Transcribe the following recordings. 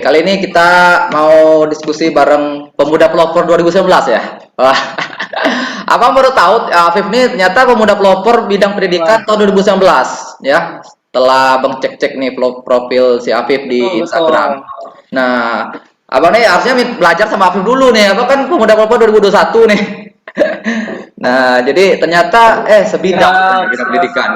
Kali ini kita mau diskusi bareng pemuda pelopor 2019 ya. Wah. Abang baru tahu Afif ini ternyata pemuda pelopor bidang pendidikan Wah, tahun 2019 ya. Setelah Bang cek-cek nih profil si Afif betul di Instagram. betul. Nah, Abang nih harusnya belajar sama Afif dulu nih. Abang kan pemuda pelopor 2021 nih. Nah, jadi ternyata sebidang Siap, bidang siap. pendidikan.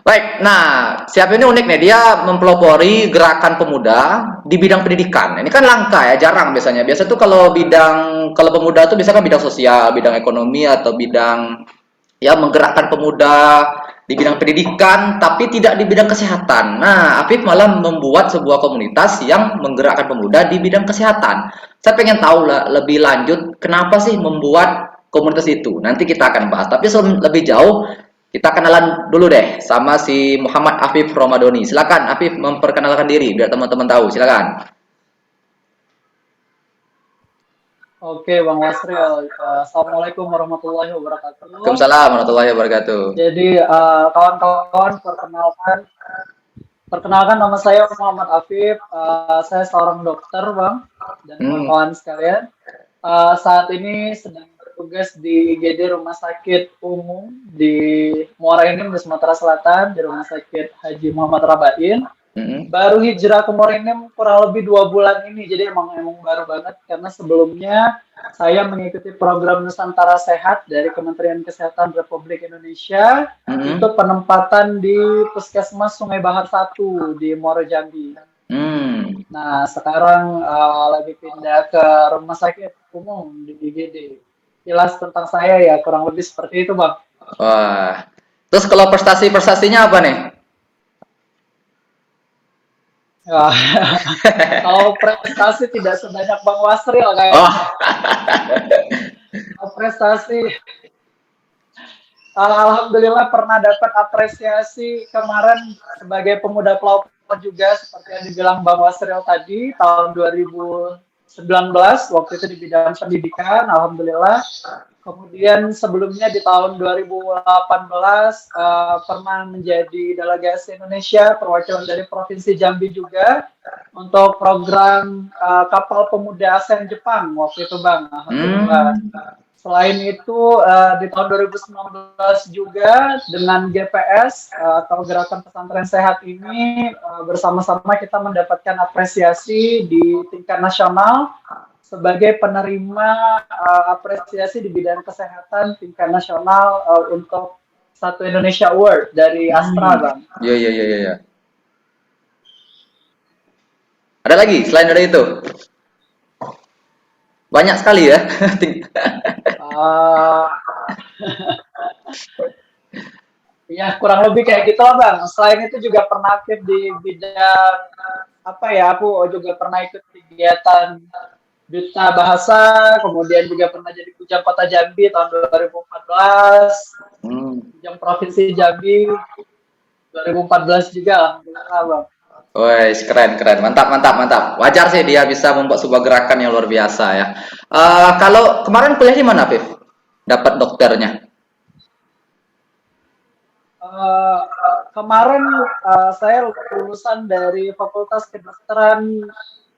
Baik, nah siap ini unik nih, dia mempelopori gerakan pemuda di bidang pendidikan. Ini kan langka ya, jarang biasanya. Biasa tuh kalau pemuda tuh biasanya kan bidang sosial, bidang ekonomi atau bidang ya menggerakkan pemuda di bidang pendidikan, tapi tidak di bidang kesehatan. Nah, Afif malah membuat sebuah komunitas yang menggerakkan pemuda di bidang kesehatan. Saya pengen tahu lah, lebih lanjut kenapa sih membuat komunitas itu. Nanti kita akan bahas. Tapi sebelum lebih jauh, kita kenalan dulu deh sama si Muhammad Afif Romadoni. Silakan Afif memperkenalkan diri biar teman-teman tahu. Silakan. Oke, Bang Wasril. Assalamualaikum warahmatullahi wabarakatuh. Waalaikumsalam warahmatullahi wabarakatuh. Jadi, kawan-kawan, perkenalkan nama saya Muhammad Afif. Saya seorang dokter, Bang, dan Hmm. kawan-kawan sekalian. Saat ini sedang bertugas di IGD Rumah Sakit Umum di Muara Enim di Sumatera Selatan, di Rumah Sakit Haji Muhammad Rabain. Hmm. Baru hijrah ke Morenim kurang lebih 2 bulan ini, jadi emang baru banget karena sebelumnya saya mengikuti program Nusantara Sehat dari Kementerian Kesehatan Republik Indonesia untuk Hmm. penempatan di Puskesmas Sungai Bahar 1 di Muaro Jambi. Hmm. Nah, sekarang lagi pindah ke Rumah Sakit Umum di IGD. Jelas tentang saya ya, kurang lebih seperti itu, Bang. Wah. Terus kalau prestasi-prestasinya apa nih? Ya, kalau prestasi tidak sebanyak Bang Wasril kayaknya. Oh, Kalau prestasi Alhamdulillah pernah dapat apresiasi kemarin sebagai pemuda pelopor juga seperti yang dibilang Bang Wasril tadi tahun 2019 waktu itu di bidang pendidikan Alhamdulillah. Kemudian sebelumnya di tahun 2018 pernah menjadi delegasi Indonesia perwakilan dari Provinsi Jambi juga untuk program kapal pemuda ASEAN Jepang waktu itu Bang. Alhamdulillah. hmm. Selain itu di tahun 2019 juga dengan GPS atau Gerakan Pesantren Sehat ini bersama-sama kita mendapatkan apresiasi di tingkat nasional sebagai penerima apresiasi di bidang kesehatan tingkat nasional untuk Satu Indonesia Award dari Astra, Hmm. Bang. Iya, iya, iya, iya. Ada lagi selain dari itu? Banyak sekali ya. Uh, Ya kurang lebih kayak gitu lah Bang. Selain itu juga pernah aktif di bidang apa ya? Aku juga pernah ikut kegiatan Duta Bahasa, kemudian juga pernah jadi Bujang Kota Jambi tahun 2014, Hmm. Bujang Provinsi Jambi 2014 juga, alhamdulillah Bang. Wes, keren, keren, mantap, mantap, mantap. Wajar sih dia bisa membuat sebuah gerakan yang luar biasa ya. Kalau kemarin kuliah di mana, Viv? Dapat dokternya? Eh, Kemarin saya lulusan dari Fakultas Kedokteran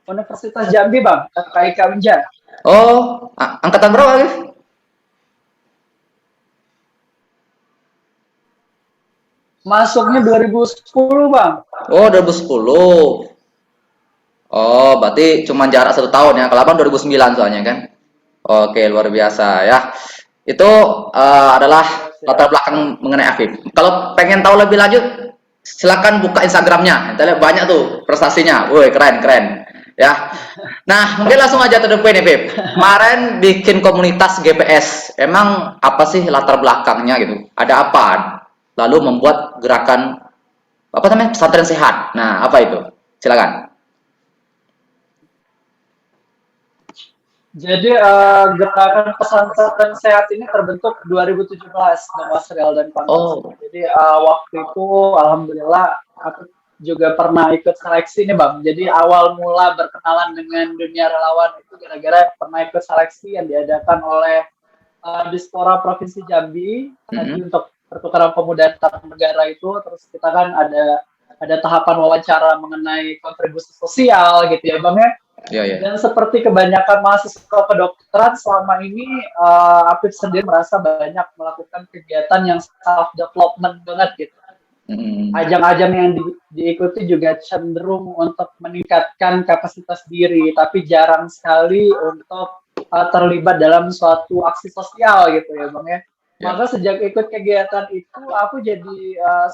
Universitas Jambi Bang, FKIK Unja. Oh, angkatan berapa, Viv? Masuknya 2010 Bang. Oh, 2010. Oh, berarti cuma jarak 1 tahun ya. Kalau abang 2009 soalnya kan. Oke, luar biasa ya. Itu adalah Siap, latar siap. belakang mengenai Afif. Kalau pengen tahu lebih lanjut, silakan buka Instagramnya. Kita lihat banyak tuh prestasinya. Woi, keren, keren. Ya. Nah, mungkin langsung aja to the point nih, Pip. Kemarin bikin komunitas GPS. Emang apa sih latar belakangnya gitu? Ada apa? Lalu membuat gerakan apa namanya? Pesantren sehat. Nah, apa itu? Silakan. Jadi gerakan pesantren sehat ini terbentuk 2017 Bang Wasril dan kawan-kawan. Oh. Jadi waktu itu alhamdulillah aku juga pernah ikut seleksi nih Bang. Jadi awal mula berkenalan dengan dunia relawan itu gara-gara pernah ikut seleksi yang diadakan oleh Dispora Provinsi Jambi tadi Mm-mm. untuk pertukaran pemuda antar negara itu terus kita kan ada ada tahapan wawancara mengenai kontribusi sosial gitu ya Bang ya. Iya, iya. Dan seperti kebanyakan mahasiswa kedokteran selama ini, Apip sendiri merasa banyak melakukan kegiatan yang self development banget gitu. Mm. Ajang-ajang yang diikuti juga cenderung untuk meningkatkan kapasitas diri, tapi jarang sekali untuk terlibat dalam suatu aksi sosial gitu ya Bang ya. Ya. Maka sejak ikut kegiatan itu, aku jadi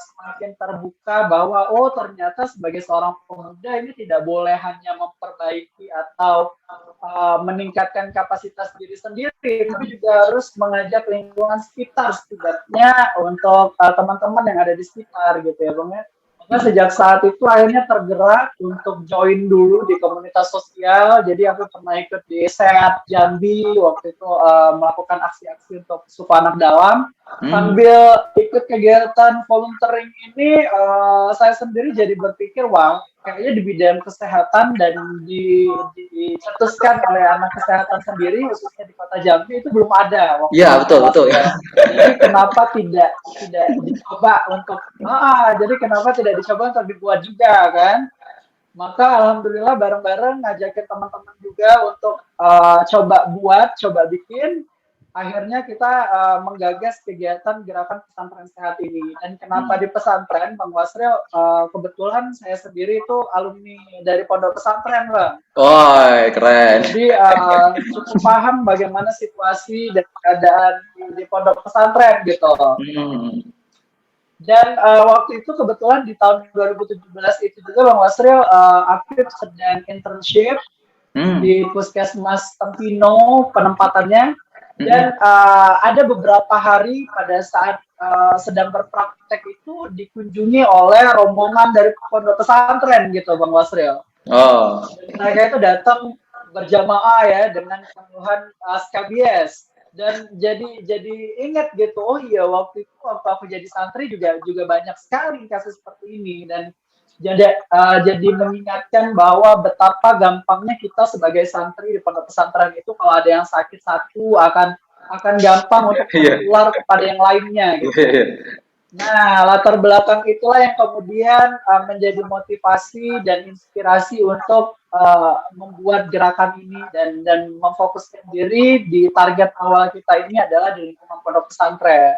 semakin terbuka bahwa oh ternyata sebagai seorang pemuda ini tidak boleh hanya memperbaiki atau meningkatkan kapasitas diri sendiri, tapi juga harus mengajak lingkungan sekitar setidaknya untuk teman-teman yang ada di sekitar gitu ya Bang ya. Maka sejak saat itu akhirnya tergerak untuk join dulu di komunitas sosial. Jadi aku pernah ikut di Sehat Jambi waktu itu melakukan aksi-aksi untuk suku anak dalam. Sambil ikut kegiatan volunteering ini, saya sendiri jadi berpikir, wah, kayaknya di bidang kesehatan dan dicetuskan oleh anak kesehatan sendiri, khususnya di Kota Jambi itu belum ada waktu Iya, betul, betul. ya. Jadi kenapa tidak dicoba untuk jadi kenapa tidak dicoba untuk dibuat juga kan? Maka alhamdulillah bareng-bareng ngajakin teman-teman juga untuk coba bikin. Akhirnya kita menggagas kegiatan gerakan pesantren sehat ini. Dan kenapa di pesantren, Bang Wasril? Kebetulan saya sendiri itu alumni dari pondok pesantren, Bang. Oh, keren. Jadi cukup paham bagaimana situasi dan keadaan di pondok pesantren gitu. Dan waktu itu kebetulan di tahun 2017 itu juga Bang Wasril, Aktif sedang internship di Puskesmas Tempino penempatannya. Dan ada beberapa hari pada saat sedang berpraktek itu dikunjungi oleh rombongan dari pondok pesantren gitu Bang Wasril. Oh. Mereka itu datang berjamaah ya dengan penuhan SKBS. Dan jadi ingat gitu, oh iya waktu itu waktu aku jadi santri juga banyak sekali kasus seperti ini. Dan jadi mengingatkan bahwa betapa gampangnya kita sebagai santri di pondok pesantren itu kalau ada yang sakit satu akan gampang untuk keluar kepada yang lainnya gitu. Nah, latar belakang itulah yang kemudian menjadi motivasi dan inspirasi untuk membuat gerakan ini dan memfokuskan diri di target awal kita ini adalah di lingkungan pondok pesantren.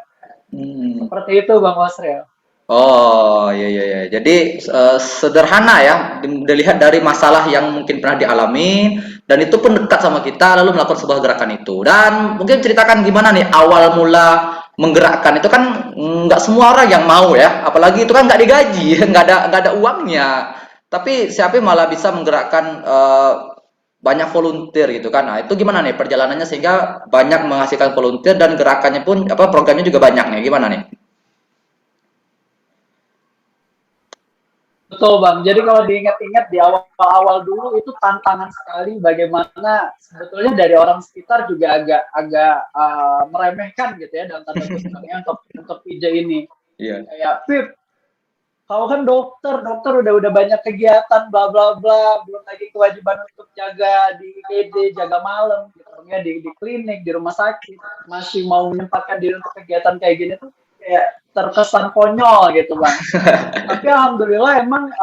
Seperti itu Bang Wasril. Oh, iya, iya, iya. Jadi sederhana ya, dilihat dari masalah yang mungkin pernah dialami dan itu pun dekat sama kita lalu melakukan sebuah gerakan itu. Dan mungkin ceritakan gimana nih awal mula menggerakkan itu kan nggak semua orang yang mau ya, apalagi itu kan nggak digaji, nggak ada uangnya. Tapi siapa malah bisa menggerakkan banyak volunteer gitu kan. Nah, itu gimana nih perjalanannya sehingga banyak menghasilkan volunteer dan gerakannya pun apa programnya juga banyak nih. Gimana nih? Betul Bang. Jadi kalau diingat-ingat di awal-awal dulu itu tantangan sekali bagaimana sebetulnya dari orang sekitar juga agak meremehkan gitu ya dalam tanda kutipnya untuk ide ini. Iya. Kayak Pip, kau kan dokter udah banyak kegiatan bla bla bla, belum lagi kewajiban untuk jaga di IGD, jaga malam gitu ya di klinik, di rumah sakit, masih mau menyempatkan diri untuk kegiatan kayak gini tuh kayak terkesan konyol gitu Bang. Tapi alhamdulillah emang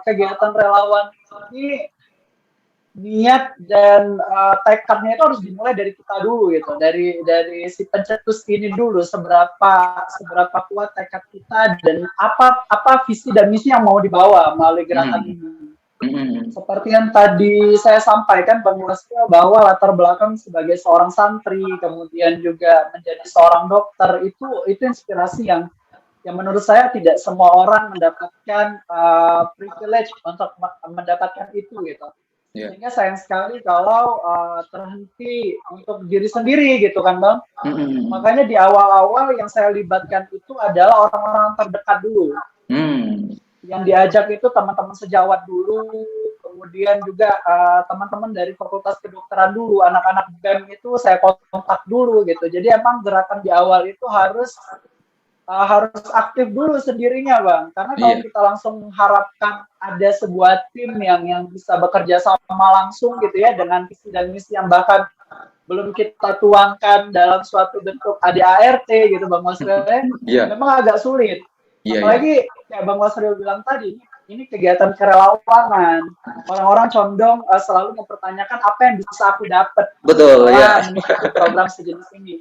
kegiatan relawan ini niat dan tekadnya itu harus dimulai dari kita dulu gitu, dari si pencetus ini dulu seberapa kuat tekad kita dan apa visi dan misi yang mau dibawa melalui gerakan ini. Seperti yang tadi saya sampaikan Bang Wasril bahwa latar belakang sebagai seorang santri kemudian juga menjadi seorang dokter itu inspirasi yang menurut saya tidak semua orang mendapatkan privilege untuk mendapatkan itu gitu. Sehingga sayang sekali kalau terhenti untuk diri sendiri gitu kan Bang. Makanya di awal-awal yang saya libatkan itu adalah orang-orang terdekat dulu. Yang diajak itu teman-teman sejawat dulu, kemudian juga teman-teman dari Fakultas Kedokteran dulu, anak-anak BEM itu saya kontak dulu gitu. Jadi emang gerakan di awal itu harus aktif dulu sendirinya Bang, karena kalau kita langsung mengharapkan ada sebuah tim yang bisa bekerja sama langsung gitu ya dengan visi dan misi yang bahkan belum kita tuangkan dalam suatu bentuk ADART gitu Bang Wasril, memang agak sulit. Iya, iya. Apalagi kayak Bang Wasril bilang tadi, ini kegiatan kerelawanan. Orang-orang condong selalu mempertanyakan apa yang bisa aku dapat Betul, ya. setelah mengikuti program sejenis ini.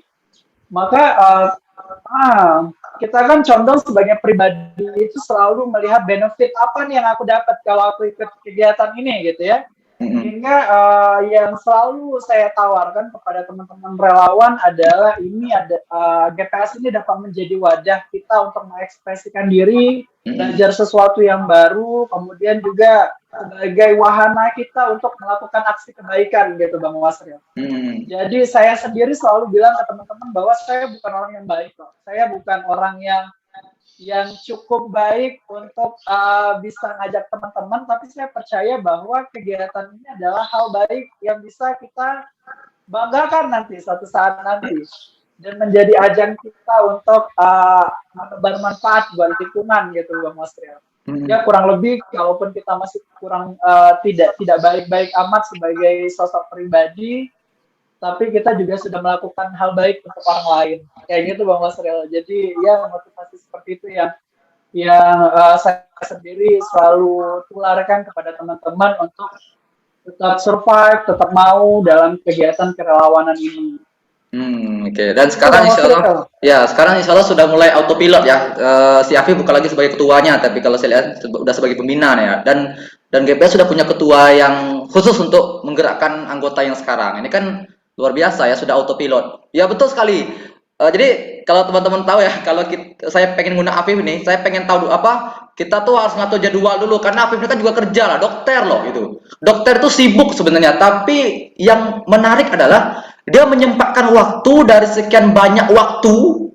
Maka kita kan condong sebagai pribadi itu selalu melihat benefit apa nih yang aku dapat kalau aku ikut kegiatan ini gitu ya. Mm-mm. Sehingga yang selalu saya tawarkan kepada teman-teman relawan adalah ini ada GPS ini dapat menjadi wadah kita untuk mengekspresikan diri, Mm-mm. belajar sesuatu yang baru, kemudian juga sebagai wahana kita untuk melakukan aksi kebaikan gitu Bang Wasril. Mm-mm. Jadi saya sendiri selalu bilang ke teman-teman bahwa saya bukan orang yang baik kok. Saya bukan orang yang cukup baik untuk bisa ngajak teman-teman, tapi saya percaya bahwa kegiatan ini adalah hal baik yang bisa kita banggakan nanti suatu saat nanti dan menjadi ajang kita untuk menebar manfaat buat lingkungan gitu Bang Masril. Ya Mm-mm. kurang lebih kalaupun kita masih kurang tidak baik-baik amat sebagai sosok pribadi, tapi kita juga sudah melakukan hal baik untuk orang lain. Kayak gitu Bang Masril. Jadi ya motivasi seperti itu yang saya sendiri selalu tularkan kepada teman-teman untuk tetap survive, tetap mau dalam kegiatan kerelawanan ini. Oke. Dan Itu sekarang Bang insya Allah, Masril. ya sekarang insya Allah sudah mulai autopilot ya. Si Afif bukan lagi sebagai ketuanya, tapi kalau saya lihat sudah sebagai pembina ya. Dan GPS sudah punya ketua yang khusus untuk menggerakkan anggota yang sekarang. Ini kan luar biasa ya, sudah autopilot. Ya betul sekali. Jadi kalau teman-teman tahu ya, kalau saya pengen guna Afif ini, saya pengen tahu apa, kita tuh harus ngatur jadwal dulu karena Afif ini kan juga kerja lah, dokter loh gitu. Dokter tuh sibuk sebenarnya, tapi yang menarik adalah dia menyempatkan waktu dari sekian banyak waktu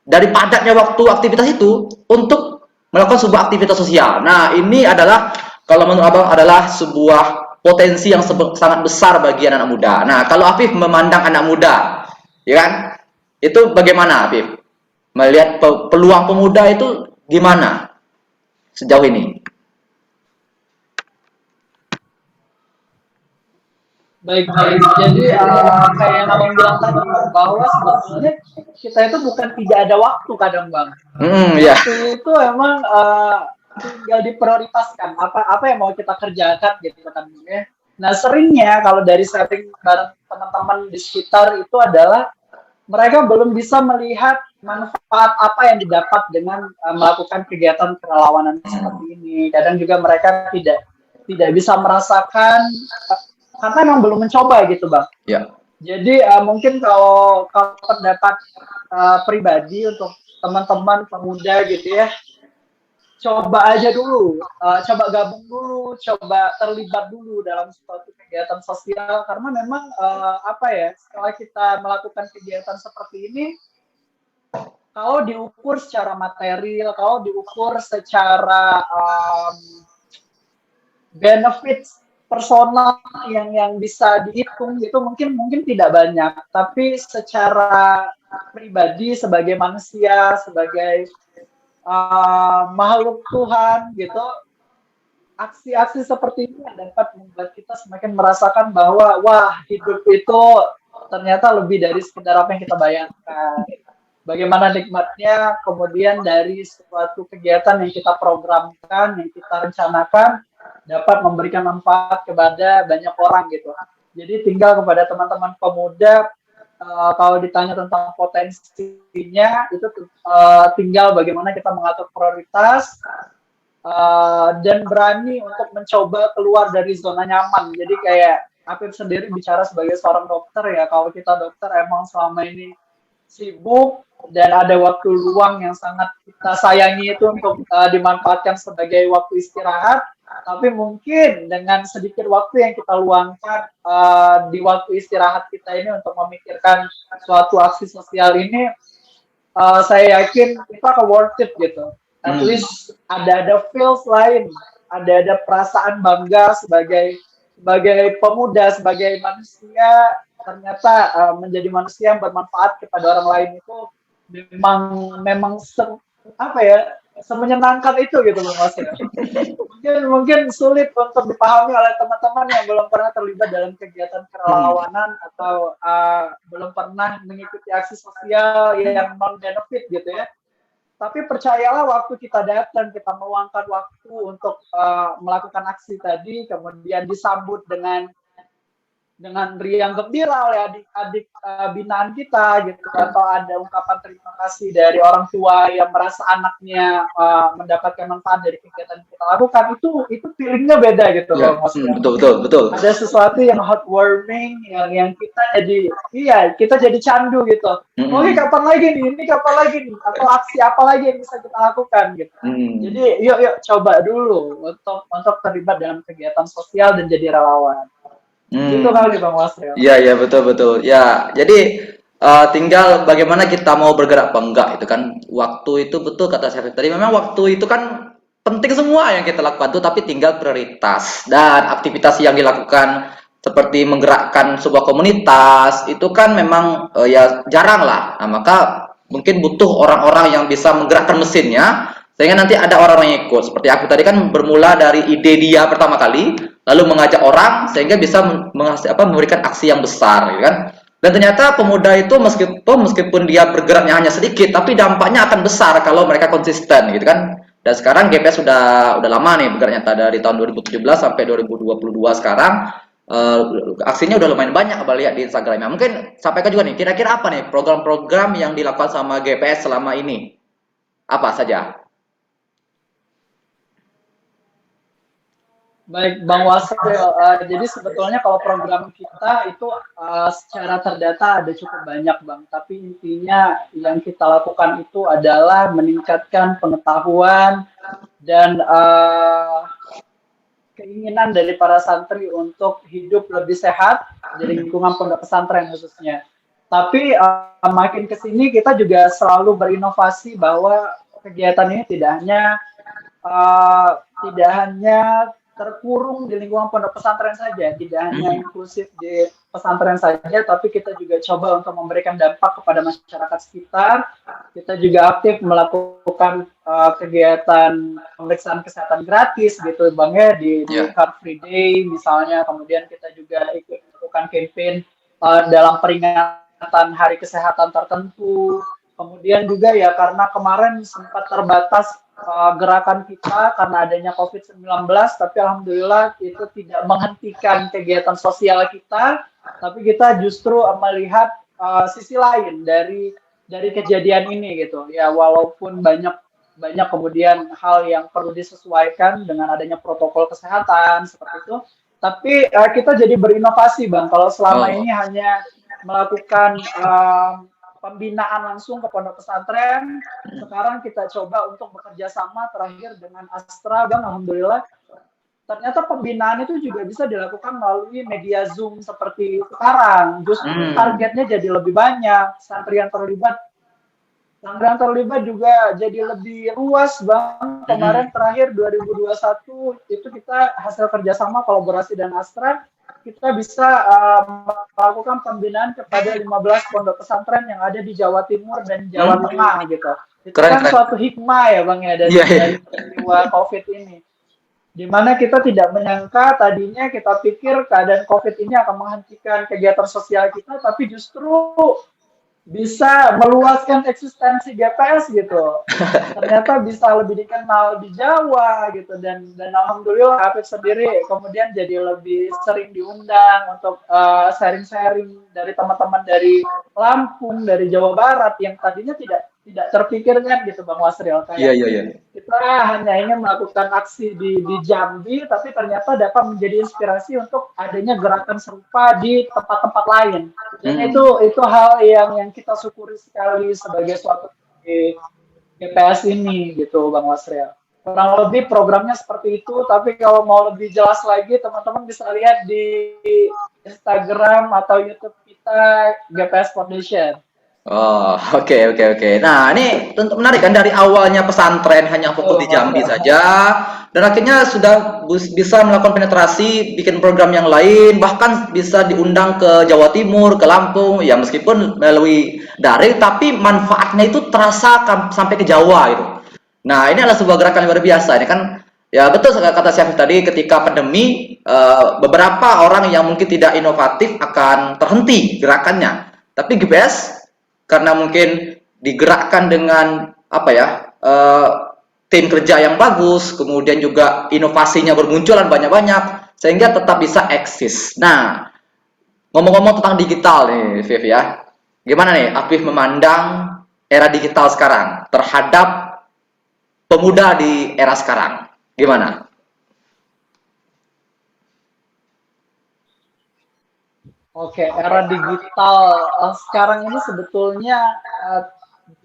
dari padatnya waktu aktivitas itu untuk melakukan sebuah aktivitas sosial. Nah, ini adalah kalau menurut Abang adalah sebuah potensi yang sangat besar bagi anak muda. Nah, kalau Afif memandang anak muda, ya kan? Itu bagaimana Afif? Melihat peluang pemuda itu gimana sejauh ini? Baik-baik. Jadi kayak yang abang bilang tadi bahwa sebetulnya kita itu bukan tidak ada waktu kadang bang. Ya. Waktu itu emang tinggal diprioritaskan apa yang mau kita kerjakan gitu kan ya. Nah seringnya kalau dari sharing bareng teman-teman di sekitar itu adalah mereka belum bisa melihat manfaat apa yang didapat dengan melakukan kegiatan kerelawanan seperti ini. Kadang juga mereka tidak bisa merasakan karena memang belum mencoba gitu bang. Ya. Jadi mungkin kalau pendapat pribadi untuk teman-teman pemuda gitu ya, coba aja dulu, coba gabung dulu, coba terlibat dulu dalam suatu kegiatan sosial karena memang apa ya, setelah kita melakukan kegiatan seperti ini, kalau diukur secara material, kalau diukur secara benefits personal yang bisa dihitung itu mungkin tidak banyak, tapi secara pribadi sebagai manusia, sebagai makhluk Tuhan gitu, aksi-aksi seperti ini dapat membuat kita semakin merasakan bahwa wah hidup itu ternyata lebih dari sekedar apa yang kita bayangkan. Bagaimana nikmatnya kemudian dari suatu kegiatan yang kita programkan, yang kita rencanakan dapat memberikan manfaat kepada banyak orang gitu. Jadi tinggal kepada teman-teman pemuda kalau ditanya tentang potensinya itu tinggal bagaimana kita mengatur prioritas dan berani untuk mencoba keluar dari zona nyaman. Jadi kayak Afif sendiri bicara sebagai seorang dokter ya, kalau kita dokter emang selama ini sibuk dan ada waktu luang yang sangat kita sayangi itu untuk dimanfaatkan sebagai waktu istirahat, tapi mungkin dengan sedikit waktu yang kita luangkan di waktu istirahat kita ini untuk memikirkan suatu aksi sosial ini, saya yakin kita akan worth it gitu. At least ada feels lain, ada perasaan bangga sebagai pemuda, sebagai manusia ternyata menjadi manusia yang bermanfaat kepada orang lain itu memang apa ya semenyenangkan itu gitu loh Mas. Mungkin sulit untuk dipahami oleh teman-teman yang belum pernah terlibat dalam kegiatan kerelawanan atau belum pernah mengikuti aksi sosial yang non benefit gitu ya. Tapi percayalah waktu kita datang, kita meluangkan waktu untuk melakukan aksi tadi, kemudian disambut dengan riang gembira oleh adik-adik binaan kita gitu, atau ada ungkapan terima kasih dari orang tua yang merasa anaknya mendapatkan manfaat dari kegiatan yang kita lakukan, itu feelingnya beda gitu Ya, loh maksudnya. betul betul betul. Ada sesuatu yang heartwarming yang kita jadi candu gitu. Oke, kapan lagi nih? Ini kapan lagi nih? Atau aksi apa lagi yang bisa kita lakukan gitu. Jadi yuk coba dulu untuk terlibat dalam kegiatan sosial dan jadi relawan. Gitu kali Bang Wasril. Iya betul betul. Ya, jadi tinggal bagaimana kita mau bergerak apa enggak itu kan. Waktu itu betul kata Syarif tadi. Memang waktu itu kan penting semua yang kita lakukan tuh, tapi tinggal prioritas dan aktivitas yang dilakukan seperti menggerakkan sebuah komunitas itu kan memang ya jarang lah. Nah, maka mungkin butuh orang-orang yang bisa menggerakkan mesinnya sehingga nanti ada orang-orang yang ikut. Seperti aku tadi kan bermula dari ide dia pertama kali, lalu mengajak orang sehingga bisa memberikan aksi yang besar, gitu kan? Dan ternyata pemuda itu meskipun dia bergeraknya hanya sedikit, tapi dampaknya akan besar kalau mereka konsisten, gitu kan? Dan sekarang GPS udah lama nih bergeraknya dari tahun 2017 sampai 2022 sekarang. Aksinya udah lumayan banyak kalau lihat di Instagramnya. Mungkin sampaikan juga nih, kira-kira apa nih program-program yang dilakukan sama GPS selama ini? Apa saja? Baik, Bang Wasril. Jadi sebetulnya kalau program kita itu secara terdata ada cukup banyak, Bang. Tapi intinya yang kita lakukan itu adalah meningkatkan pengetahuan dan keinginan dari para santri untuk hidup lebih sehat di lingkungan pondok pesantren khususnya. Tapi makin ke sini kita juga selalu berinovasi bahwa kegiatan ini tidak hanya terkurung di lingkungan pondok pesantren saja, tidak hanya inklusif di pesantren saja, tapi kita juga coba untuk memberikan dampak kepada masyarakat sekitar. Kita juga aktif melakukan kegiatan pemeriksaan kesehatan gratis gitu Bang ya, di Car Free Day misalnya. Kemudian kita juga ikut melakukan campaign dalam peringatan hari kesehatan tertentu. Kemudian juga ya karena kemarin sempat terbatas gerakan kita karena adanya COVID-19, tapi alhamdulillah itu tidak menghentikan kegiatan sosial kita, tapi kita justru melihat sisi lain dari kejadian ini gitu. Ya walaupun banyak kemudian hal yang perlu disesuaikan dengan adanya protokol kesehatan seperti itu, tapi kita jadi berinovasi Bang. Kalau selama ini hanya melakukan pembinaan langsung ke pondok pesantren, sekarang kita coba untuk bekerja sama terakhir dengan Astra, Bang. Alhamdulillah ternyata pembinaan itu juga bisa dilakukan melalui media Zoom seperti sekarang. Justru targetnya jadi lebih banyak, santri yang terlibat juga jadi lebih luas Bang. Kemarin terakhir 2021 itu kita hasil kerjasama kolaborasi dengan Astra, kita bisa melakukan pembinaan kepada 15 pondok pesantren yang ada di Jawa Timur dan Jawa Tengah gitu. Itu kan suatu hikmah ya Bang ya dari peristiwa COVID ini. Di mana kita tidak menyangka, tadinya kita pikir keadaan COVID ini akan menghentikan kegiatan sosial kita, tapi justru bisa meluaskan eksistensi GPS gitu. Ternyata bisa lebih dikenal di Jawa gitu, dan alhamdulillah Afif sendiri kemudian jadi lebih sering diundang untuk sharing-sharing dari teman-teman dari Lampung, dari Jawa Barat yang tadinya tidak terpikirkan gitu Bang Wasril. Kayak kita hanya ingin melakukan aksi di Jambi, tapi ternyata dapat menjadi inspirasi untuk adanya gerakan serupa di tempat-tempat lain. Dan itu hal yang kita syukuri sekali sebagai suatu GPS ini gitu Bang Wasril. Kurang lebih programnya seperti itu, tapi kalau mau lebih jelas lagi teman-teman bisa lihat di Instagram atau YouTube kita GPS Foundation. Oh, oke. Nah, ini tentu menarik kan, dari awalnya pesantren hanya fokus di Jambi saja, dan akhirnya sudah bisa melakukan penetrasi, bikin program yang lain, bahkan bisa diundang ke Jawa Timur, ke Lampung, ya meskipun melalui daring, tapi manfaatnya itu terasa sampai ke Jawa gitu. Nah, ini adalah sebuah gerakan luar biasa. Ini kan, ya betul kata Syafif tadi, ketika pandemi, beberapa orang yang mungkin tidak inovatif akan terhenti gerakannya. Tapi GPS karena mungkin digerakkan dengan eh, tim kerja yang bagus, kemudian juga inovasinya bermunculan banyak-banyak, sehingga tetap bisa eksis. Nah, ngomong-ngomong tentang digital nih, Viv ya, gimana nih Afif memandang era digital sekarang terhadap pemuda di era sekarang? Gimana? Oke, era digital sekarang ini sebetulnya eh,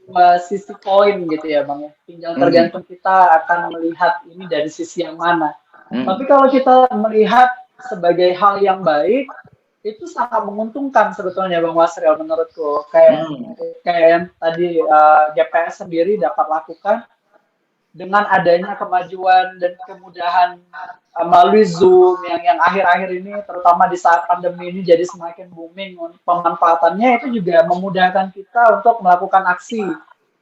dua sisi koin gitu ya Bang ya. Tinggal Hmm, tergantung kita akan melihat ini dari sisi yang mana. hmm, Tapi kalau kita melihat sebagai hal yang baik, itu sangat menguntungkan sebetulnya Bang Wasril menurutku. Kayak hmm, kayak yang tadi GPS sendiri dapat lakukan dengan adanya kemajuan dan kemudahan melalui Zoom yang akhir-akhir ini terutama di saat pandemi ini jadi semakin booming, pemanfaatannya itu juga memudahkan kita untuk melakukan aksi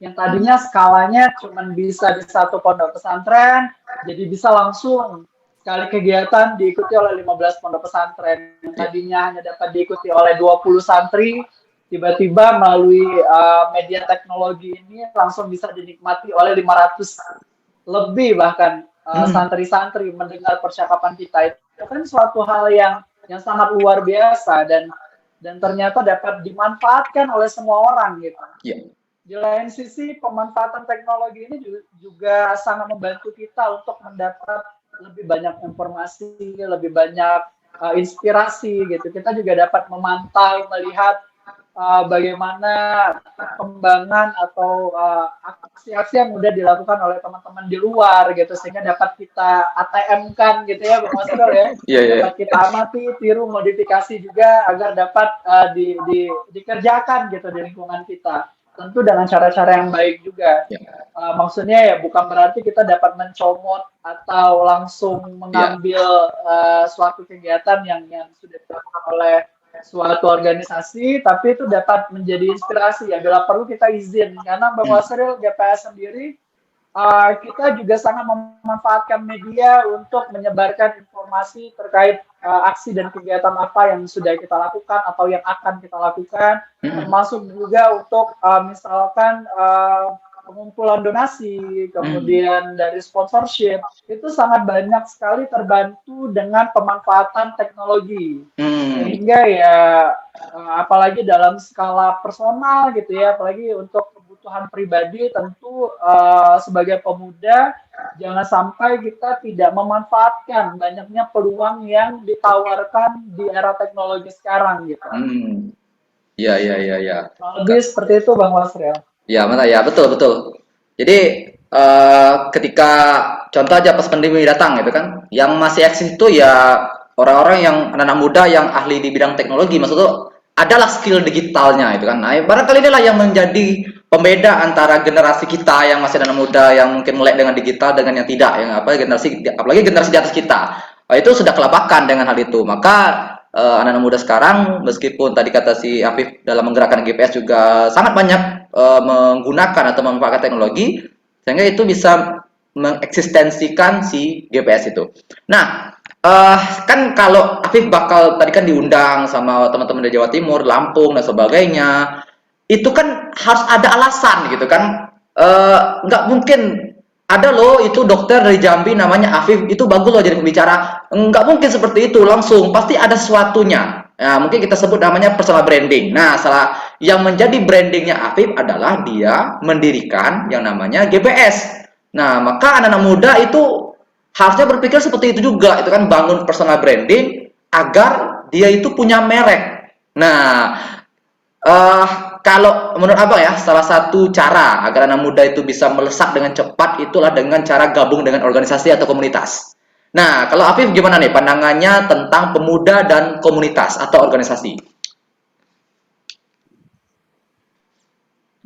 yang tadinya skalanya cuma bisa di satu pondok pesantren jadi bisa langsung sekali kegiatan diikuti oleh 15 pondok pesantren yang ya, tadinya hanya dapat diikuti oleh 20 santri tiba-tiba melalui media teknologi ini langsung bisa dinikmati oleh 500 lebih bahkan hmm, santri-santri mendengar percakapan kita itu kan suatu hal yang sangat luar biasa dan ternyata dapat dimanfaatkan oleh semua orang gitu. ya, Di lain sisi pemanfaatan teknologi ini juga sangat membantu kita untuk mendapat lebih banyak informasi, lebih banyak inspirasi gitu. Kita juga dapat memantau, melihat bagaimana perkembangan atau aksi-aksi yang udah dilakukan oleh teman-teman di luar gitu sehingga dapat kita ATM-kan gitu ya Bang Masrul ya ya, ya, dapat kita amati tiru modifikasi juga agar dapat dikerjakan gitu di lingkungan kita tentu dengan cara-cara yang baik juga ya, maksudnya ya bukan berarti kita dapat mencomot atau langsung ya, mengambil suatu kegiatan yang sudah dilakukan oleh suatu organisasi, tapi itu dapat menjadi inspirasi ya. Bila perlu kita izin, karena Bang hmm, Wasril GPS sendiri kita juga sangat memanfaatkan media untuk menyebarkan informasi terkait aksi dan kegiatan apa yang sudah kita lakukan atau yang akan kita lakukan, hmm, termasuk juga untuk misalkan pengumpulan donasi, hmm, kemudian dari sponsorship, itu sangat banyak sekali terbantu dengan pemanfaatan teknologi. hmm, Sehingga ya apalagi dalam skala personal gitu ya, apalagi untuk kebutuhan pribadi tentu sebagai pemuda jangan sampai kita tidak memanfaatkan banyaknya peluang yang ditawarkan di era teknologi sekarang gitu. hmm. Ya, ya, ya, ya. Lebih seperti itu Bang Wasril. Ya, mana ya, betul, betul. Jadi ketika contoh aja pas pandemi datang gitu kan, yang masih eksis itu ya orang-orang yang anak-anak muda yang ahli di bidang teknologi, maksudnya adalah skill digitalnya itu kan. Nah, barangkali inilah yang menjadi pembeda antara generasi kita yang masih anak muda yang mungkin melek dengan digital dengan yang tidak, yang apa generasi apalagi generasi di atas kita. Itu sudah kelabakan dengan hal itu. Maka anak-anak muda sekarang meskipun tadi kata si Afif dalam menggerakkan GPS juga sangat banyak menggunakan atau memanfaatkan teknologi sehingga itu bisa mengeksistensikan si GPS itu. Nah, kan kalau Afif bakal tadi kan diundang sama teman-teman dari Jawa Timur, Lampung dan sebagainya, itu kan harus ada alasan gitu kan. Nggak mungkin ada loh itu dokter dari Jambi namanya Afif itu bagus loh jadi pembicara, nggak mungkin seperti itu langsung pasti ada sesuatunya. Nah, mungkin kita sebut namanya personal branding. Nah, salah yang menjadi brandingnya Afif adalah dia mendirikan yang namanya GPS. Nah, maka anak-anak muda itu harusnya berpikir seperti itu juga, itu kan bangun personal branding agar dia itu punya merek. Nah, eh kalau menurut Abang ya, salah satu cara agar anak muda itu bisa melesat dengan cepat itulah dengan cara gabung dengan organisasi atau komunitas. Nah, kalau Afif gimana nih pandangannya tentang pemuda dan komunitas atau organisasi?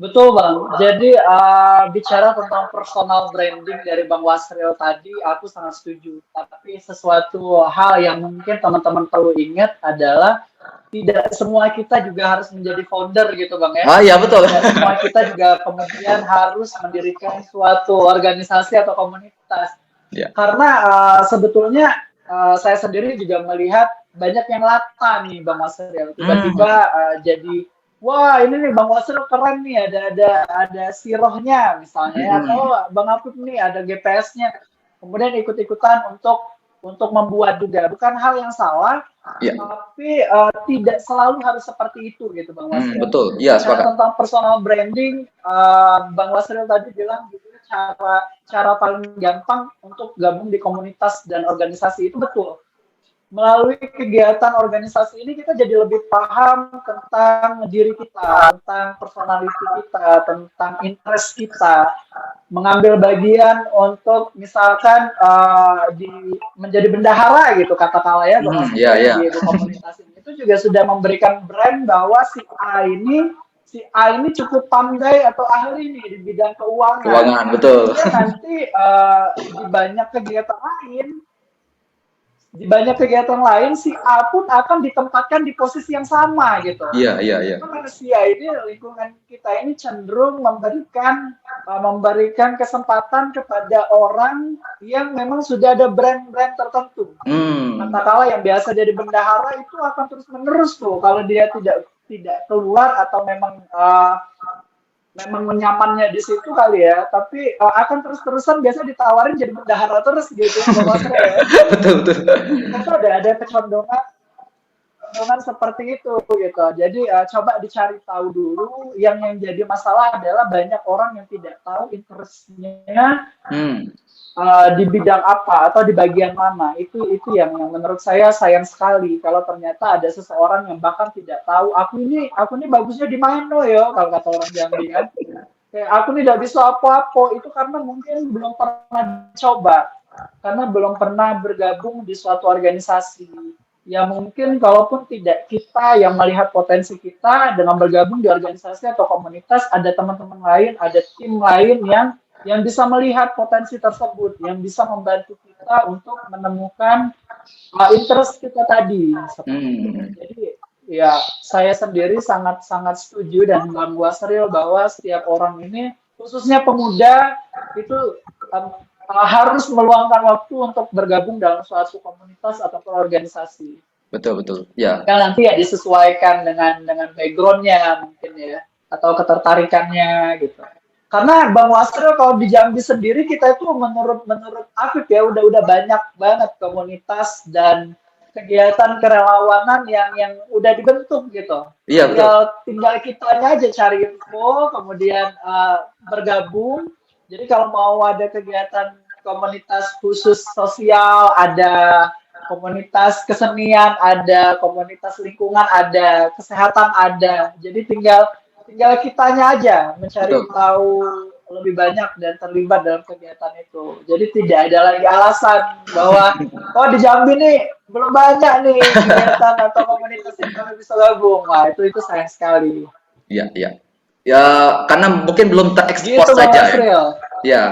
Betul Bang. Jadi bicara tentang personal branding dari Bang Wasril tadi, aku sangat setuju. Tapi sesuatu hal yang mungkin teman-teman perlu ingat adalah tidak semua kita juga harus menjadi founder gitu Bang ya. Ah ya betul. Tidak semua kita juga kemudian harus mendirikan suatu organisasi atau komunitas. Ya. Karena sebetulnya saya sendiri juga melihat banyak yang latah nih Bang Wasril. Hmm. Tiba-tiba jadi wah ini nih Bang Wasril keren nih, ada sirohnya misalnya, ya, atau Mm-mm. Bang Afif nih ada GPS-nya, kemudian ikut-ikutan untuk membuat juga, bukan hal yang salah, Ya, tapi tidak selalu harus seperti itu gitu Bang Wasril. betul. Ya, Bicara sepakat. tentang personal branding, Bang Wasril tadi bilang gitu, cara cara paling gampang untuk gabung di komunitas dan organisasi itu betul. Melalui kegiatan organisasi ini kita jadi lebih paham tentang diri kita, tentang personality kita, tentang interest kita, mengambil bagian untuk misalkan menjadi bendahara gitu katakanlah ya Bang Wasril Ya, ya ya. di komunitas ini itu juga sudah memberikan brand bahwa si A ini cukup pandai atau ahli nih di bidang keuangan. Keuangan, betul. Kemudian nanti di banyak kegiatan lain di banyak kegiatan lain si A pun akan ditempatkan di posisi yang sama gitu. Iya, iya, iya. Karena manusia ini lingkungan kita ini cenderung memberikan kesempatan kepada orang yang memang sudah ada brand-brand tertentu. Hmm, Katakanlah yang biasa jadi bendahara itu akan terus menerus tuh kalau dia tidak tidak keluar atau memang nyamannya di situ kali ya, tapi akan terus-terusan biasa ditawarin jadi bendahara terus gitu ya, Bang Wasre ya. betul, betul. Kita tuh ada kecenderungan seperti itu gitu. Jadi coba dicari tahu dulu. Yang jadi masalah adalah banyak orang yang tidak tahu interestnya Hmm, di bidang apa atau di bagian mana. Itu yang menurut saya sayang sekali kalau ternyata ada seseorang yang bahkan tidak tahu aku ini bagusnya di mana ya kalau kata orang Jambi kan. Kayak aku nih tidak bisa apa-apa itu karena mungkin belum pernah coba, karena belum pernah bergabung di suatu organisasi. Ya mungkin kalaupun tidak kita yang melihat potensi kita dengan bergabung di organisasi atau komunitas, ada teman-teman lain, ada tim lain yang bisa melihat potensi tersebut, yang bisa membantu kita untuk menemukan interest kita tadi seperti itu. hmm. Jadi ya saya sendiri sangat-sangat setuju dan Bang Wasril bahwa setiap orang ini khususnya pemuda itu um, harus meluangkan waktu untuk bergabung dalam suatu komunitas atau organisasi. Betul, betul. Ya, Tinggal nanti ya disesuaikan dengan backgroundnya mungkin ya atau ketertarikannya gitu. Karena Bang Wasril kalau di Jambi sendiri kita itu menurut menurut Afif ya udah banyak banget komunitas dan kegiatan kerelawanan yang udah dibentuk gitu. iya, betul. Tinggal kitanya aja cari info, kemudian bergabung. Jadi kalau mau ada kegiatan komunitas khusus sosial, ada komunitas kesenian, ada komunitas lingkungan, ada kesehatan, ada. Jadi tinggal tinggal kitanya aja mencari Betul. tahu lebih banyak dan terlibat dalam kegiatan itu. Jadi tidak ada lagi alasan bahwa oh di Jambi nih belum banyak nih kegiatan atau komunitas yang kami bisa gabung. Wah itu sayang sekali. Iya, iya. Ya, karena mungkin belum Gitu terekspos Bang saja ya. Asril. Ya,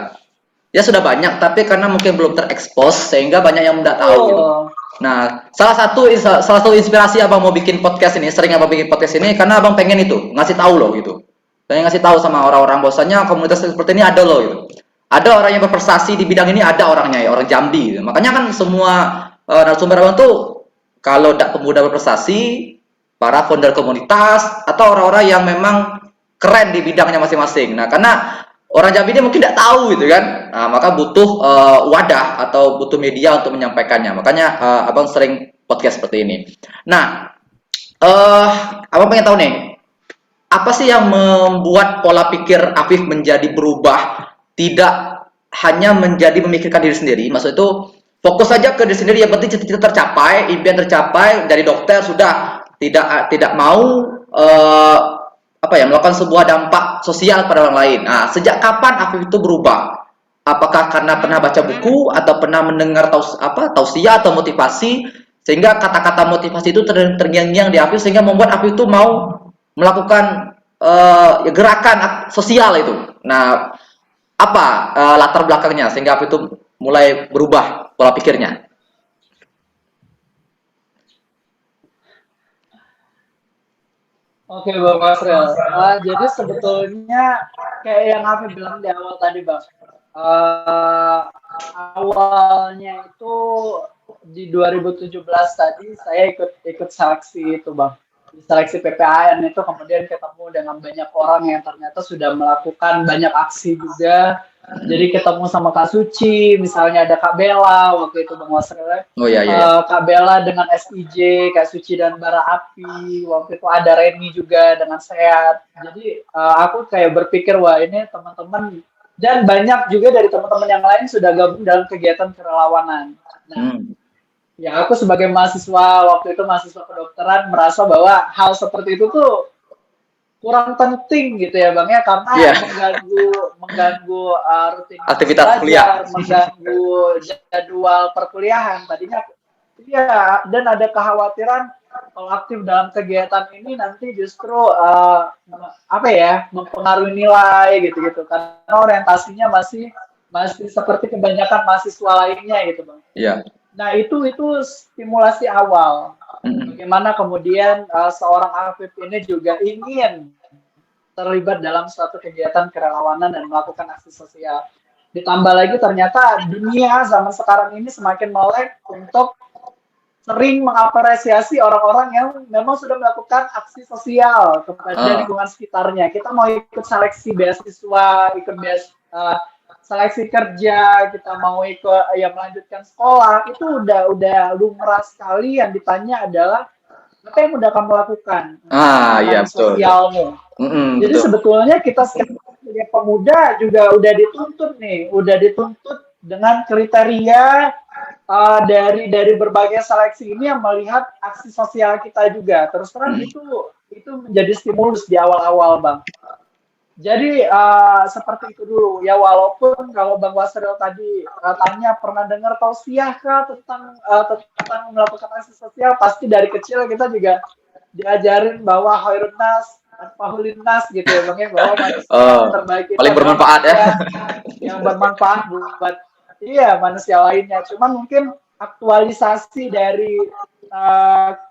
ya sudah banyak, tapi karena mungkin belum terekspos sehingga banyak yang tidak tahu gitu. Betul. Nah, salah satu inspirasi abang mau bikin podcast ini, sering abang bikin podcast ini karena abang pengen itu ngasih tahu loh gitu. Pengen ngasih tahu sama orang-orang bahwasanya komunitas seperti ini ada loh gitu. Ada orang yang berprestasi di bidang ini, ada orangnya ya, orang Jambi gitu. Makanya kan semua narasumber abang tuh kalau tidak pemuda berprestasi, para founder komunitas atau orang-orang yang memang keren di bidangnya masing-masing. Nah, karena orang Jambi ini mungkin tidak tahu gitu kan, nah, maka butuh wadah atau butuh media untuk menyampaikannya. Makanya abang sering podcast seperti ini. Nah, abang pengen tahu nih, apa sih yang membuat pola pikir Afif menjadi berubah, tidak hanya menjadi memikirkan diri sendiri, maksud itu fokus saja ke diri sendiri, yang penting cita-cita tercapai, impian tercapai, dari dokter sudah tidak mau eh, apa ya melakukan sebuah dampak sosial pada orang lain. Nah, sejak kapan Afif itu berubah? Apakah karena pernah baca buku atau pernah mendengar tausiah atau motivasi sehingga kata-kata motivasi itu terngiang-ngiang di Afif sehingga membuat Afif itu mau melakukan gerakan sosial itu. Nah, apa latar belakangnya sehingga Afif itu mulai berubah pola pikirnya? Oke Bang Asril. Jadi sebetulnya kayak yang Afif bilang di awal tadi Bang. Uh, Awalnya itu di 2017 tadi saya ikut seleksi itu Bang. seleksi PPAN itu kemudian ketemu dengan banyak orang yang ternyata sudah melakukan banyak aksi juga. Jadi ketemu sama Kak Suci, misalnya ada Kak Bella waktu itu Bang Wasril. Oh ya ya ya. Kak Bella dengan SIJ, Kak Suci dan Bara Api, waktu itu ada Reni juga dengan Sehat. Jadi aku kayak berpikir wah ini teman-teman dan banyak juga dari teman-teman yang lain sudah gabung dalam kegiatan kerelawanan. Nah, Hmm. ya aku sebagai mahasiswa waktu itu mahasiswa kedokteran merasa bahwa hal seperti itu tuh kurang penting gitu ya Bang ya karena Iya, mengganggu rutinitas aktivitas kuliah. belajar, mengganggu jadwal perkuliahan. Tadinya iya dan ada kekhawatiran kalau aktif dalam kegiatan ini nanti justru apa ya mempengaruhi nilai gitu-gitu karena orientasinya masih masih seperti kebanyakan mahasiswa lainnya gitu Bang. Iya. Nah, itu stimulasi awal. Mm-mm. Bagaimana kemudian seorang Afif ini juga ingin terlibat dalam suatu kegiatan kerelawanan dan melakukan aksi sosial. Ditambah lagi ternyata dunia zaman sekarang ini semakin melek untuk sering mengapresiasi orang-orang yang memang sudah melakukan aksi sosial kepada Ah. lingkungan sekitarnya. Kita mau ikut seleksi beasiswa, ikut seleksi kerja, kita mau ikut ya melanjutkan sekolah, itu udah lumrah sekali yang ditanya adalah apa yang udah kamu lakukan untuk Ah, iya kegiatan betul, betul. sosialmu. Jadi Betul. sebetulnya kita sebagai pemuda juga udah dituntut nih, udah dituntut dengan kriteria dari berbagai seleksi ini yang melihat aksi sosial kita juga. Terus terang itu menjadi stimulus di awal-awal, Bang. Jadi seperti itu dulu ya walaupun kalau Bang Wasril tadi tanya pernah dengar tausiah kah tentang melakukan aksi sosial pasti dari kecil kita juga diajarin bahwa khairun nas fahulin nas gitu ya Bang ya bahwa manusia yang Oh, terbaik itu paling adalah bermanfaat ya. manusia yang bermanfaat buat iya manusia lainnya. Cuman mungkin aktualisasi dari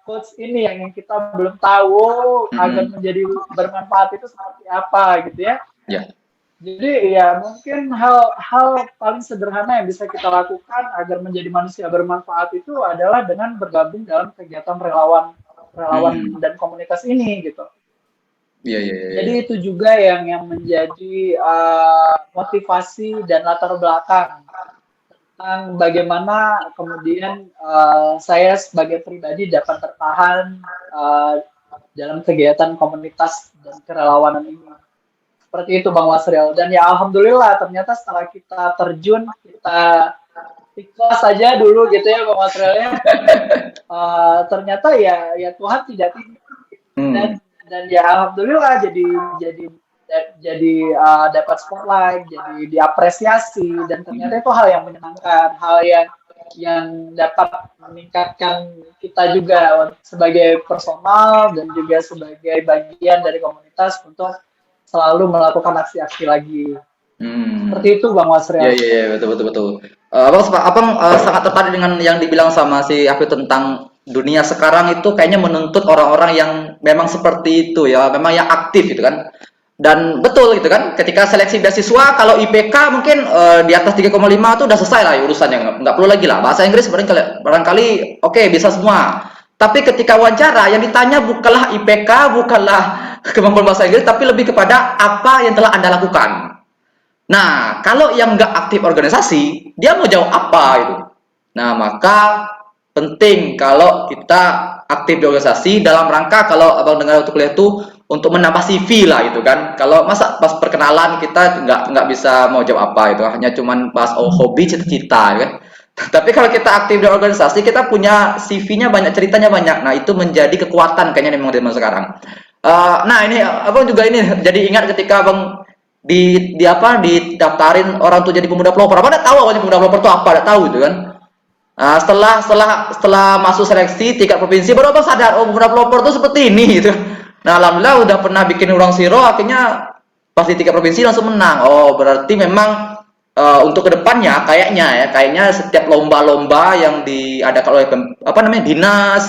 quotes ini yang kita belum tahu agar Mm-mm. menjadi bermanfaat itu seperti apa gitu ya. Ya. Jadi ya mungkin hal paling sederhana yang bisa kita lakukan agar menjadi manusia bermanfaat itu adalah dengan bergabung dalam kegiatan relawan Mm. dan komunitas ini gitu. Iya, iya, iya, Jadi iya. itu juga yang menjadi motivasi dan latar belakang tentang bagaimana kemudian saya sebagai pribadi dapat tertahan dalam kegiatan komunitas dan kerelawanan ini. Seperti itu Bang Wasril. Dan ya Alhamdulillah ternyata setelah kita terjun, kita ikhlas saja dulu gitu ya Bang Wasril ya. Ternyata ya Tuhan tidak tinggi dan Hmm. dan ya Alhamdulillah jadi dapat spotlight, jadi diapresiasi dan ternyata itu hal yang menyenangkan, hal yang dapat meningkatkan kita juga sebagai personal dan juga sebagai bagian dari komunitas untuk selalu melakukan aksi-aksi lagi. Hmm. Seperti itu Bang Iya, Wasril. iya, iya, betul, betul, betul. Abang sangat tertarik dengan yang dibilang sama si Afif tentang dunia sekarang itu kayaknya menuntut orang-orang yang memang seperti itu ya, memang yang aktif gitu kan. Dan betul gitu kan, ketika seleksi beasiswa kalau IPK mungkin di atas 3,5 tuh udah selesai lah ya urusannya, nggak perlu lagi lah. Bahasa Inggris barangkali oke, bisa semua. Tapi ketika wawancara yang ditanya bukanlah IPK, bukanlah kemampuan bahasa Inggris, tapi lebih kepada apa yang telah Anda lakukan. Nah, kalau yang nggak aktif organisasi, dia mau jawab apa itu? Nah, maka penting kalau kita aktif di organisasi dalam rangka kalau abang dengar untuk kuliah itu untuk menambah CV lah gitu kan. Kalau masa pas perkenalan kita nggak bisa mau jawab apa itu, hanya cuman bahas oh hobi cita-cita kan. Tapi kalau kita aktif di organisasi, kita punya CV-nya banyak, ceritanya banyak. Nah, itu menjadi kekuatan kayaknya memang di zaman sekarang. Nah, ini abang juga ini jadi ingat ketika abang di apa didaftarin orang tuh jadi pemuda pelopor. Apa enggak tahu awalnya pemuda pelopor itu apa, enggak tahu gitu kan. Nah, setelah masuk seleksi tingkat provinsi baru abang sadar oh pemuda pelopor tuh seperti ini gitu. Nah, alhamdulillah udah pernah bikin Urang Siro akhirnya pas di tingkat provinsi langsung menang. Oh, berarti memang untuk kedepannya kayaknya setiap lomba-lomba yang diadakan oleh apa namanya dinas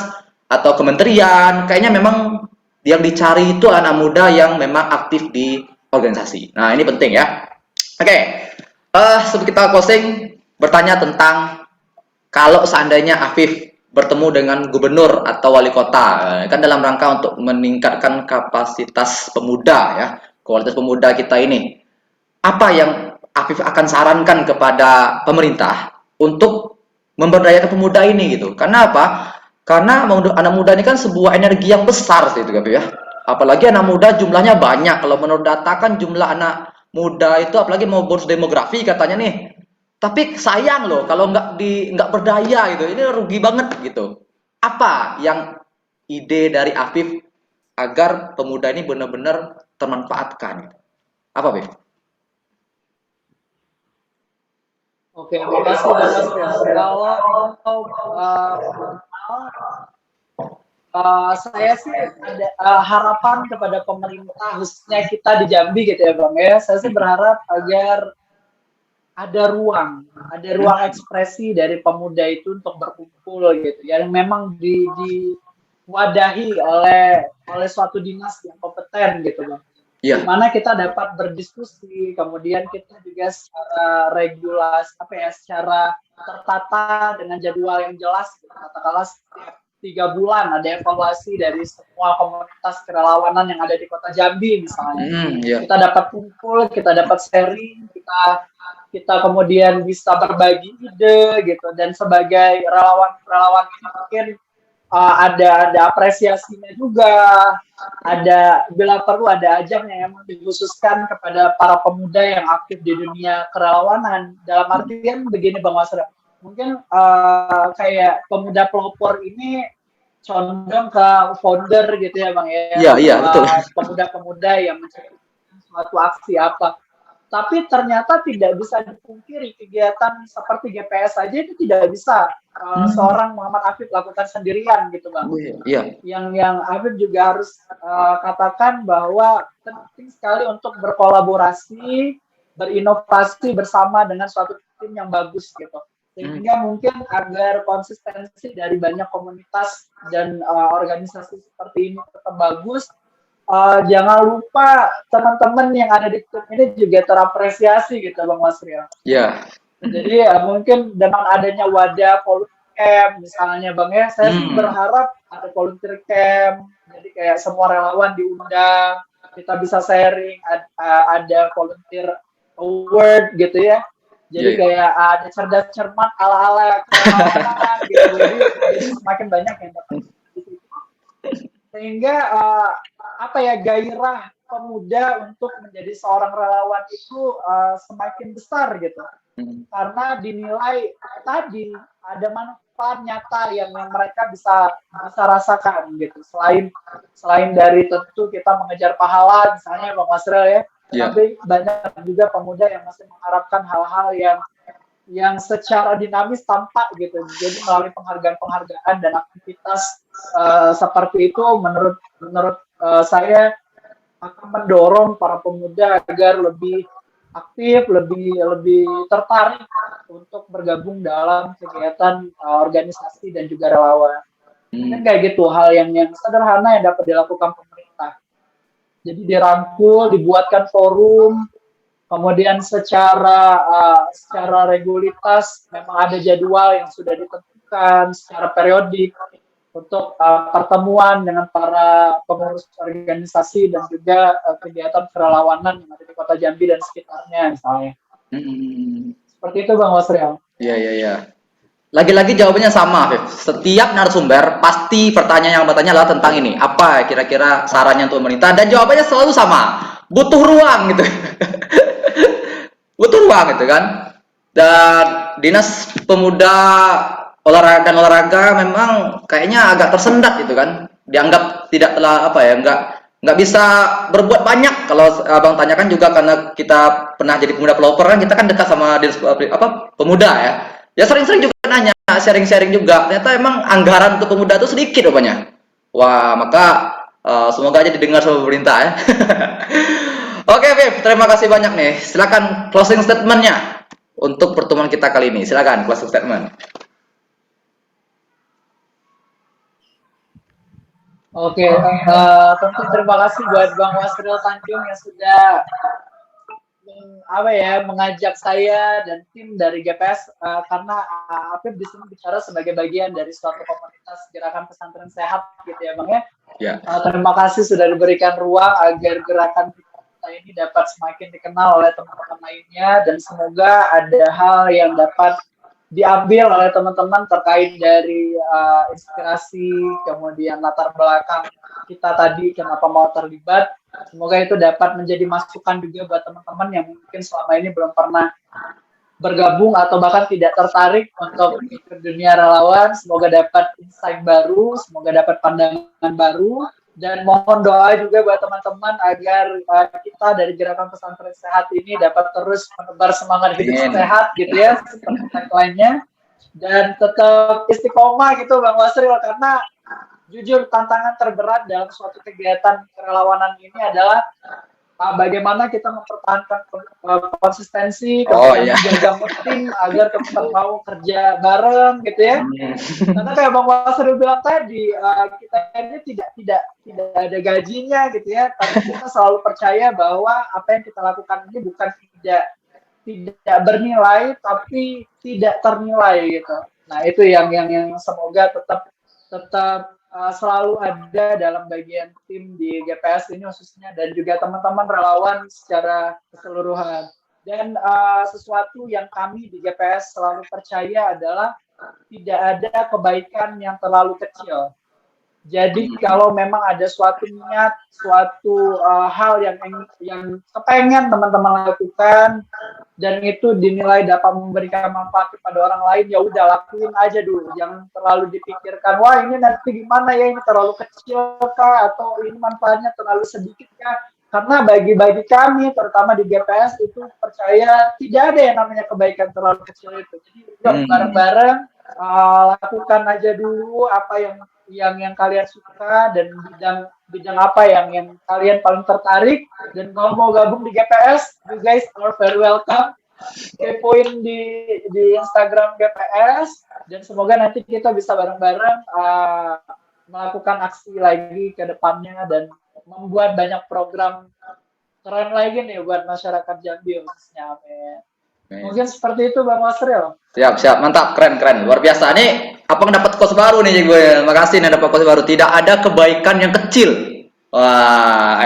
atau kementerian kayaknya memang yang dicari itu anak muda yang memang aktif di organisasi. Nah, ini penting ya. Oke, sebelum kita closing, bertanya tentang kalau seandainya Afif bertemu dengan gubernur atau wali kota, kan dalam rangka untuk meningkatkan kapasitas pemuda ya, kualitas pemuda kita ini. Apa yang Afif akan sarankan kepada pemerintah untuk memberdayakan pemuda ini gitu? Karena apa? Karena anak muda ini kan sebuah energi yang besar gitu Afif ya. Apalagi anak muda jumlahnya banyak. Kalau menurut data kan jumlah anak muda itu apalagi mau bonus demografi katanya nih. Tapi sayang loh kalau nggak berdaya gitu. Ini rugi banget gitu. Apa yang ide dari Afif agar pemuda ini benar-benar termanfaatkan? Apa, Afif? Oke, makasih Bang Asriel. Kalau uh, saya sih ada harapan kepada pemerintah khususnya kita di Jambi gitu ya Bang ya. Saya sih berharap agar ada ruang ekspresi dari pemuda itu untuk berkumpul gitu. Yang memang diwadahi oleh suatu dinas yang kompeten gitu Bang. Di Iya. mana kita dapat berdiskusi, kemudian kita juga secara regulasi secara tertata dengan jadwal yang jelas, katakanlah setiap 3 bulan ada evaluasi dari semua komunitas kerelawanan yang ada di Kota Jambi misalnya. Iya. Kita dapat kumpul, kita dapat sharing, kita kemudian bisa berbagi ide gitu, dan sebagai relawan ini mungkin ada apresiasinya juga, ada bila perlu ada ajang yang emang dikhususkan kepada para pemuda yang aktif di dunia kerelawanan. Dalam artian begini Bang Wasra, mungkin kayak pemuda pelopor ini condong ke founder gitu ya Bang ya, Iya, iya, betul. pemuda-pemuda yang menciptakan suatu aksi apa. Tapi ternyata tidak bisa dipungkiri kegiatan seperti GPS saja itu tidak bisa seorang Muhammad Afif lakukan sendirian gitu Bang. Iya. Yang Afif juga harus katakan bahwa penting sekali untuk berkolaborasi, berinovasi bersama dengan suatu tim yang bagus gitu. Sehingga mungkin agar konsistensi dari banyak komunitas dan organisasi seperti ini tetap bagus, jangan lupa teman-teman yang ada di tim ini juga terapresiasi gitu Bang Masriel. Iya. Jadi mungkin dengan adanya wadah volunteer camp misalnya Bang ya, saya sih berharap ada volunteer camp, jadi kayak semua relawan diundang, kita bisa sharing, ada volunteer award gitu ya. Jadi kayak ada cerdas cermat ala-ala kerelawanan gitu, jadi semakin banyak yang dapat. Sehingga gairah pemuda untuk menjadi seorang relawan itu semakin besar gitu, karena dinilai tadi ada manfaat nyata yang mereka bisa rasakan gitu. Selain dari tentu kita mengejar pahala misalnya Bang Masrel ya, tapi banyak juga pemuda yang masih mengharapkan hal-hal yang secara dinamis tampak gitu. Jadi melalui penghargaan dan aktivitas seperti itu, menurut saya akan mendorong para pemuda agar lebih aktif, lebih tertarik untuk bergabung dalam kegiatan organisasi dan juga relawan. Mungkin kayak gitu hal yang sederhana yang dapat dilakukan pemerintah. Jadi dirangkul, dibuatkan forum, kemudian secara regulitas memang ada jadwal yang sudah ditentukan secara periodik untuk pertemuan dengan para pengurus organisasi dan juga kegiatan kerelawanan yang ada di Kota Jambi dan sekitarnya misalnya. Seperti itu Bang Wasriel. Iya. Lagi-lagi jawabannya sama, Afif. Setiap narasumber pasti pertanyaan yang bertanya adalah tentang ini. Apa kira-kira sarannya untuk pemerintah? Dan jawabannya selalu sama. Butuh ruang gitu. Butuh ruang gitu kan. Dan Dinas Pemuda Olahraga memang kayaknya agak tersendat gitu kan. Dianggap tidak telah nggak bisa berbuat banyak. Kalau abang tanyakan juga karena kita pernah jadi pemuda pelopor kan, kita kan dekat sama dinas pemuda ya. Ya sering-sering juga nanya, sharing-sharing juga. Ternyata emang anggaran untuk pemuda itu sedikit rupanya. Wah, maka semoga aja didengar sama pemerintah ya. Oke, Viv, terima kasih banyak nih. Silakan closing statement-nya untuk pertemuan kita kali ini. Silakan closing statement. Oke, tentu terima kasih buat Bang Wasril Tanjung yang sudah apa ya, mengajak saya dan tim dari GPS karena Apip di sini bicara sebagai bagian dari suatu komunitas gerakan pesantren sehat gitu ya Bang ya. Ya. Terima kasih sudah diberikan ruang agar gerakan kita ini dapat semakin dikenal oleh teman-teman lainnya dan semoga ada hal yang dapat diambil oleh teman-teman terkait dari inspirasi, kemudian latar belakang kita tadi kenapa mau terlibat. Semoga itu dapat menjadi masukan juga buat teman-teman yang mungkin selama ini belum pernah bergabung atau bahkan tidak tertarik untuk ikut dunia relawan. Semoga dapat insight baru, semoga dapat pandangan baru, dan mohon doa juga buat teman-teman agar kita dari Gerakan Pesantren Sehat ini dapat terus menebar semangat hidup sehat gitu ya, seperti tagline-nya, dan tetap istiqomah gitu Bang Wasril, karena jujur tantangan terberat dalam suatu kegiatan kerelawanan ini adalah bagaimana kita mempertahankan konsistensi, kemudian menjaga tim agar tetap mau kerja bareng gitu ya. Karena kayak Bang Wasril bilang tadi, kita ini tidak ada gajinya gitu ya, tapi kita selalu percaya bahwa apa yang kita lakukan ini bukan tidak bernilai, tapi tidak ternilai gitu. Nah itu yang semoga tetap selalu ada dalam bagian tim di GPS ini khususnya, dan juga teman-teman relawan secara keseluruhan. Dan sesuatu yang kami di GPS selalu percaya adalah tidak ada kebaikan yang terlalu kecil. Jadi kalau memang ada suatu niat, suatu hal yang kepengen teman-teman lakukan dan itu dinilai dapat memberikan manfaat kepada orang lain, ya udah lakuin aja dulu, jangan terlalu dipikirkan wah ini nanti gimana ya, ini terlalu kecil kah atau ini manfaatnya terlalu sedikit kah. Karena bagi kami terutama di GPS itu percaya tidak ada yang namanya kebaikan terlalu kecil itu. Jadi bareng-bareng lakukan aja dulu apa yang kalian suka dan bidang apa yang kalian paling tertarik, dan kalau mau gabung di GPS, you guys are very welcome. Kepoin di Instagram GPS, dan semoga nanti kita bisa bareng-bareng melakukan aksi lagi ke depannya dan membuat banyak program keren lagi nih buat masyarakat Jambi khususnya. Mungkin seperti itu Bang Wasril. Siap, mantap, keren, luar biasa. Nih, Abang dapat kos baru nih gue. Makasih nih dapat kos baru. Tidak ada kebaikan yang kecil. Wah,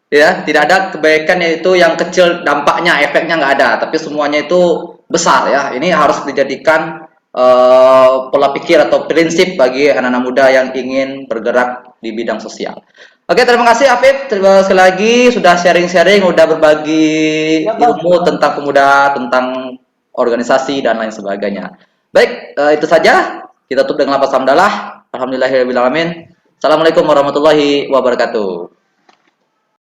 ya, tidak ada kebaikan yaitu yang kecil dampaknya, efeknya nggak ada. Tapi semuanya itu besar ya. Ini harus dijadikan pola pikir atau prinsip bagi anak-anak muda yang ingin bergerak di bidang sosial. Oke, terima kasih Afif. Terima kasih sekali lagi sudah sharing-sharing, udah berbagi ilmu tentang pemuda, tentang organisasi dan lain sebagainya. Baik, itu saja. Kita tutup dengan lafaz hamdalah. Alhamdulillahirabbil alamin. Assalamualaikum warahmatullahi wabarakatuh.